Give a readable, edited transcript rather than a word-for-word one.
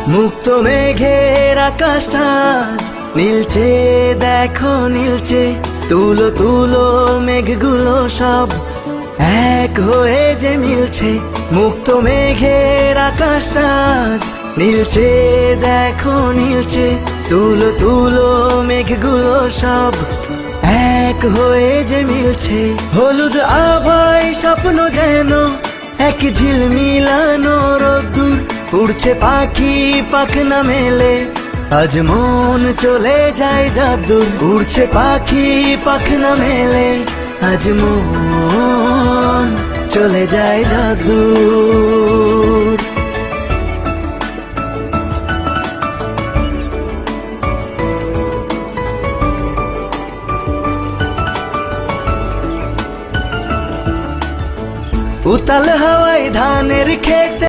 মুক্ত মেঘের আকাশটা আজ নীলচে, দেখো নীলচে। তুলো তুলো মেঘগুলো সব এক হয়ে যে মিলছে। মুক্ত মেঘের আকাশটা আজ নীলচে, দেখো নীলচে। তুলো তুলো মেঘগুলো সব এক হয়ে যে মিলছে। হলুদ আভায় স্বপ্ন যেন এক ঝিলমিলানো রোদ্দুর। উড়ছে পাখি পাখনা মেলে, আজ মন চলে যায় যদ্দূর। উড়ছে পাখি পাখনা মেলে, আজ মন চলে যায় যদ্দূর।